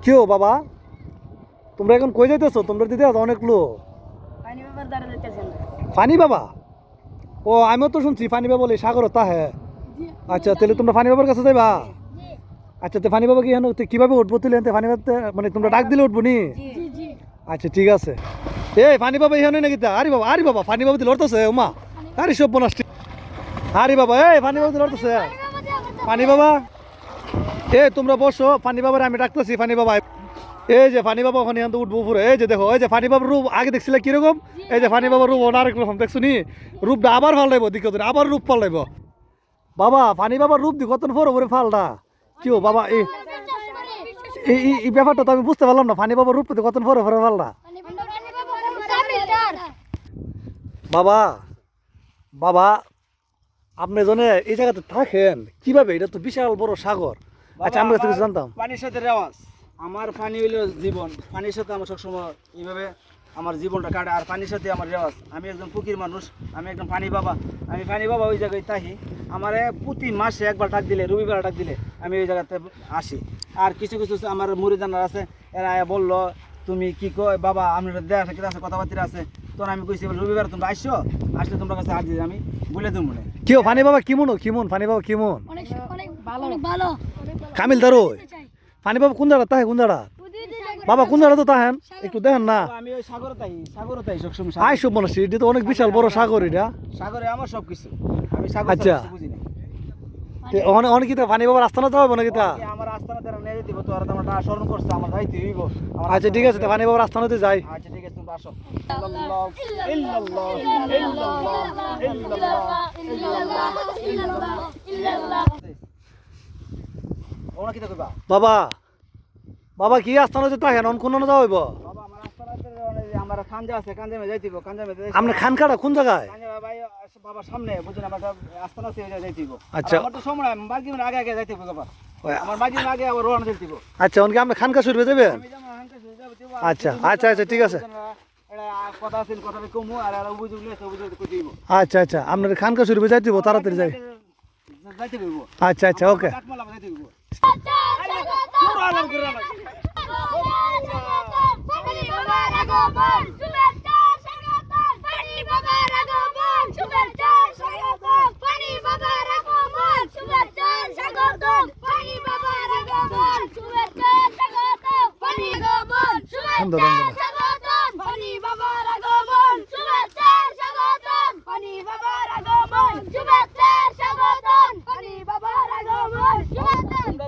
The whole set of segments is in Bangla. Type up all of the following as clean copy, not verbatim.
কেউ বাবা তোমরা এখন কই যাইতেছো? তোমরা দিতে অনেক লোক। ফানি বাবা? ও আমিও তো শুনছি ফানি বাবা বলে সাগর তা হ্যাঁ। আচ্ছা তাহলে তোমরা ফানি বাবার কাছে যাইবা? আচ্ছা তো ফানি বাবা কি এখন কিভাবে উঠবো তুলে আনতে ফানি বাবা মানে তোমরা ডাক দিলে উঠবো নি? আচ্ছা ঠিক আছে। এই ফানি বাবা এখানে নাকি তা? আরে বাবা ফানি বাবা দিলে লড়তেছে ওমা। আরে সব বনাস্টি। আরে বাবা এই ফানি বাবা দিলে লড়তেছে। ফানি বাবা এ তোমরা বসো, ফানি বাবার আমি ডাকতেছি। ফানি বাবা এই যে ফানি বাবা ওখানে উঠবো উপরে। এই যে দেখো এই যে ফানি বাবার রূপ আগে দেখছিলে কিরকম, এই যে ফানি বাবার রূপ আরেক রকম দেখছো নি? রূপটা আবার ফাল্টাইবো দিকে আবার রূপ পাল্টাইব। বাবা ফানি বাবার রূপ দি কত পরে ফালটা কেউ বাবা এই এই ব্যাপারটা তো আমি বুঝতে পারলাম না। ফানি বাবার রূপ কত পরে ফালটা বাবা। বাবা আপনি জনে এই জায়গাতে থাকেন কিভাবে? এটা তো বিশাল বড় সাগর। আচ্ছা আমরা কিছু জানতাম। পানির সাথে রেওয়াজ, আমার পানি হইলো জীবন। পানির সাথে আমার সবসময় এইভাবে আমার জীবনটা কাটে। আর পানির সাথে আমার রেওয়াজ। আমি একজন ফকির মানুষ, আমি একজন পানি বাবা। আমি পানি বাবা ওই জায়গায় থাকি। আমার প্রতি মাসে একবার ডাক দিলে, রবিবার ডাক দিলে আমি ওই জায়গাতে আসি। আর কিছু কিছু আমার মুরিদানার আছে, এরা বললো তুমি কি কয় বাবা আপনার দেয়া আছে আছে কথাবার্তা আছে। তখন আমি কইছি রবিবার তোমরা আসছো, আসলে তোমরা কাছে হাত দিয়ে আমি বলে দেবো মনে। কেউ ফানি বাবা কিমন ফানি বাবা কিমন ভালো কামিল দারো ফানি বাবা কোন জায়গা তাহে কোন জায়গা বাবা কোন জায়গা তো তাহেন একটু দেখেন না। আমি ওই সাগরে তাই সবসময় আই সব মনে এটা তো অনেক বিশাল বড় সাগর এটা। সাগরে আমার সবকিছু, আমি সাগর আচ্ছা বুঝি না। অনেক কি ফানি বাবার রাস্তা না যাবো নাকি তা? আমার আস্তানা দ্বারা নিয়ে যেতে তো আর তোমরা স্মরণ করছো আমার যাইতে হইব। আচ্ছা ঠিক আছে ফানি বাবার রাস্তা নাতে যাই। আচ্ছা ঠিক আছে তোমরা আসো। ইল্লাল্লাহ ইল্লাল্লাহ ইল্লাল্লাহ ইল্লাল্লাহ ইল্লাল্লাহ। ওরা কি কইবা? বাবা বাবা কি রাস্তা নাতে তাহেন অন কোন না যাইব? বাবা আমার আস্তানাতে আমার খানজা আছে, খানজামে যাইতেইব। খানজামে আপনি খানকাটা কোন জায়গায়? খানজা ভাই বাবা সামনে বুঝুন আমার আস্তানা আছে যাইতেইব। আচ্ছা আমার তো সময় বাগিমের আগে আগে যাইতেইব বাবা। আমার বাগিমের আগে আবার রওনা দিতেইব। আচ্ছা অনকে আপনি খানকা শুরু যাবেন? আমি যাবো হানকা শুরু যাব। আচ্ছা আচ্ছা আচ্ছা ঠিক আছে। এটা কথা আছে, কথাটা কমু আর আর অভিযোগ নিয়ে অভিযোগ কই দিব। আচ্ছা আচ্ছা আপনার খানকা শুরু যাইতে দিব তাড়াতাড়ি যাই। যাইতে হইব। আচ্ছা আচ্ছা ওকে। কাটমালা যাইতে হইব।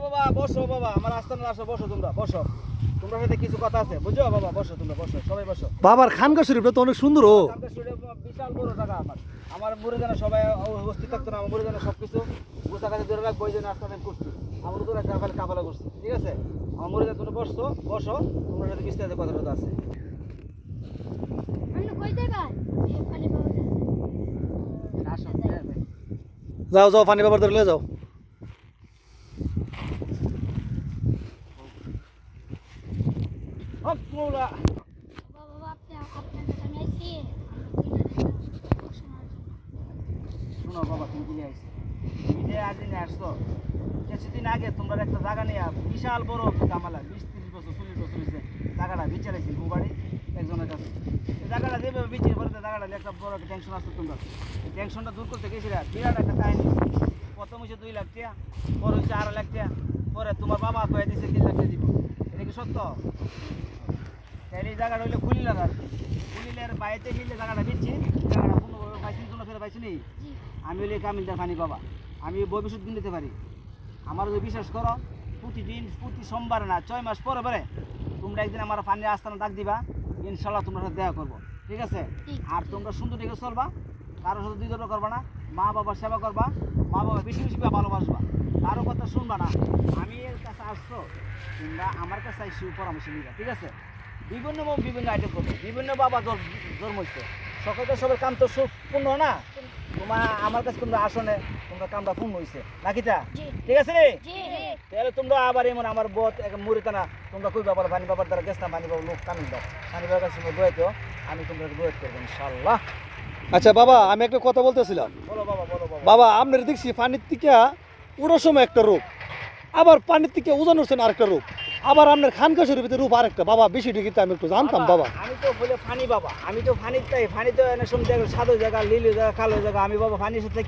বাবা বসো, বাবা আমার আস্তানা আসো, বসো তোমরা বসো। তোমরা সাথে কিছু কথা আছে বুঝছো বাবা? বসো তোমরা বসো, সবাই বসো। বাবার খানকা শরীফটা তো অনেক সুন্দর। ও বিশাল বড় জায়গা আমার মুরিদানা সবাই উপস্থিত থাকতো না। আমার মুরিদানা সবকিছু গোছা কাছে ধরে রাখবো, ওই জন্য আস্তানা করছি। আমার তো একটা কাফালা করছি, ঠিক আছে? আমার মুরিদানা তোমরা বসো বসো, তোমার সাথে বিস্তারিত কথা কথা আছে। আসো যাও যাও ফানি বাবার ধরে যাও। মৌলা শোনো বাবা, তুমি কি আইছো? তুমি আজ দিনে আসছো, কিছুদিন আগে তোমরা একটা জায়গা নিয়ে বিশাল বড় ঝামেলা, 20-30 বছর 40 বছর হয়েছে জায়গাটা বিচারাইছি বাড়ি একজনের কাছে। এই জায়গাটা যেভাবে বিচার করে জায়গাটা একটা বড় একটা টেনশন আসতো। তোমরা এই টেনশনটা দূর করতে গেছিলা, বিরাট একটা কাহিনী। প্রথম হয়েছে 2 লাখ টাকা, পরে হয়েছে 2.5 লাখ টাকা, পরে তোমার বাবা কয়ে দিয়েছে 3 লাখ টাকা দিব। এটা কি সত্য? তাহলে এই জায়গাটা হইলে কুলিলার আর কি। কুলিলের বাইরে মিললে জায়গাটা দিচ্ছি, জায়গাটা কোনোভাবে পাইছি কোনো ফেরে পাইছি নি। আমি হইলে কামিলদার পানি বাবা, আমি ভবিষ্যৎ দিন দিতে পারি। আমার যদি বিশ্বাস করো, প্রতিদিন প্রতি সোমবার না 6 মাস পরে পরে তোমরা একদিন আমার পানির আস্তানা ডাক দিবা, ইনশাল্লাহ তোমরা সাথে দেখা করবো, ঠিক আছে? আর তোমরা সুন্দর দেখে চলবা, কারোর সাথে দ্বিধা করবা না, মা বাবার সেবা করবা, মা বাবা বেশি বেশি ভালোবাসবা, কারো কথা শুনবা না। আমি এর কাছে আসছো, তোমরা আমার কাছে আইসি পরামর্শ নিবা, ঠিক আছে? বিভিন্ন আইটেম করবো, বিভিন্ন বাবা জন্ম হচ্ছে, সকলকে সবার কাম তো পূর্ণ না। তোমার আমার কাছে তোমরা আসনে তোমরা কামটা পূর্ণ হয়েছে নাকি তা? ঠিক আছে রে? তাহলে তোমরা আবার এমন আমার বোধ মুরিতানা তোমরা কই বাবার পানি বাবার দ্বারা গেছিলাম, পানি বাবার লোক কামিল দাও, পানি বাবার কাছে দোয়াইতেও আমি তোমরা দোয়াইত করবো ইনশাল্লাহ। আচ্ছা বাবা আমি একটা কথা বলতেছিলাম। বলো বাবা, বলো বাবা। বাবা আপনার দেখছি পানির থেকে উড়ার সময় একটা রূপ, আবার পানির থেকে উজান উঠছেন আরেকটা রূপ। আবার আপনার খানকা শরীফের রূপ আরেকটা বাবা বিষয়টি কিন্তু আমি একটু জানতাম বাবা আমি তো বলে ফানি বাবা আমি তো ফানির তাই ফানি তো এনে সময় জায়গা সাদা জায়গা লিলি জায়গা কালো জায়গা আমি বাবা ফানির সাথে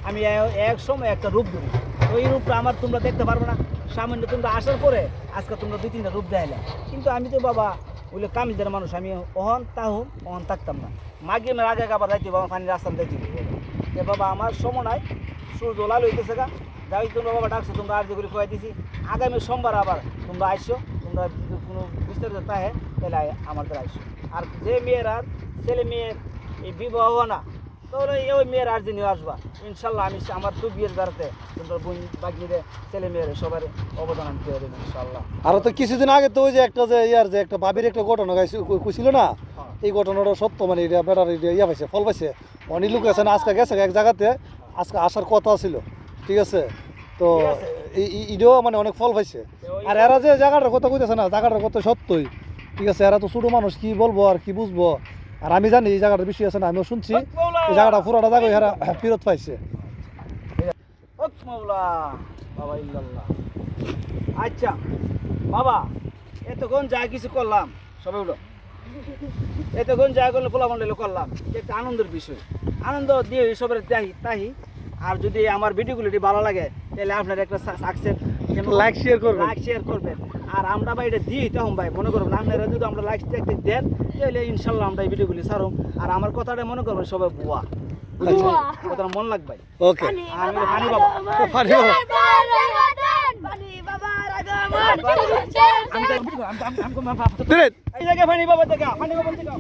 আমি এক সময় একটা রূপ ধরি ওই রূপটা আমার তোমরা দেখতে পারবে না সামান্য তোমরা আসার পরে আজকে তোমরা 2-3টা রূপ দেখাইলে কিন্তু আমি তো বাবা ওইলে কামিজের মানুষ আমি অহন থাকতাম না মাগিমের আগে আবার যাইতে বাবা ফানির রাস্তা দেখতে যে বাবা আমার সময় নাই সূর্য লাল হইতেছে গা যাই তোমরা বাবা ডাকছো তোমরা আর যেগুলি খুয়াই দিছি আগামী সোমবার আবার তোমরা আইসো তোমরা যদি কোনো বিস্তারিত তাহে তাহলে আমাদের আইসো আর যে মেয়েরা ছেলে মেয়ের এই বিবাহ না তাহলে ওই মেয়ের আর যিনি আসবা ইনশাল্লাহ আমি আমার তো বিয়ের দ্বারাতে তোমরা বোন বাগনিরে ছেলে মেয়ের সবার অবদান আনতে হবে ইনশাল্লাহ আর তো কিছুদিন আগে তো ওই যে একটা যে ইয়ার যে একটা ভাবির একটা ঘটনা ছিল না এই ঘটনাটা সত্য মানে এটা বেড়ার ইয়া পাইছে ফল পাইছে অনেক লোক আছে না আজকে গেছে এক জায়গাতে আজকে আসার কথা ছিল ঠিক আছে তো ইডেও মানে অনেক ফল পাইছে আর এরা যে জায়গাটার কথা কইতেছে না জায়গাটার কথা সত্যই ঠিক আছে এরা তো ছোটো মানুষ কি বলবো আর কি বুঝবো আর আমি জানি এই জায়গাটার বিষয় আছে না আমিও শুনছি এই জায়গাটা পুরাটা জায়গায় এরা ফেরত পাইছে মাওলা বাবা ইল্লাল্লাহ আচ্ছা বাবা এতক্ষণ যা কিছু করলাম সবাই উঠো এতক্ষণ যা করলে পোলামন্ডলে করলাম একটা আনন্দের বিষয় আনন্দ দিয়ে সবের তাই আর যদি আমার ভিডিওগুলো যদি ভালো লাগে তাহলে আপনার একটা সাকসেস লাইক শেয়ার করবেন লাইক শেয়ার করবেন আর আমরা ভাই এটা দিই তখন ভাই মনে করবেন আপনারা যদি আমরা লাইক দেন তাহলে ইনশাল্লাহ আমরা এই ভিডিওগুলি ছাড়ুম আর আমার কথাটা মনে করবেন সবাই বুয়া কথা মন লাগবে ওকে আমি ফানি বাবা ফানি বাবা এই জায়গায় ফানি বাবা দেখা ফানি বাবা দেখা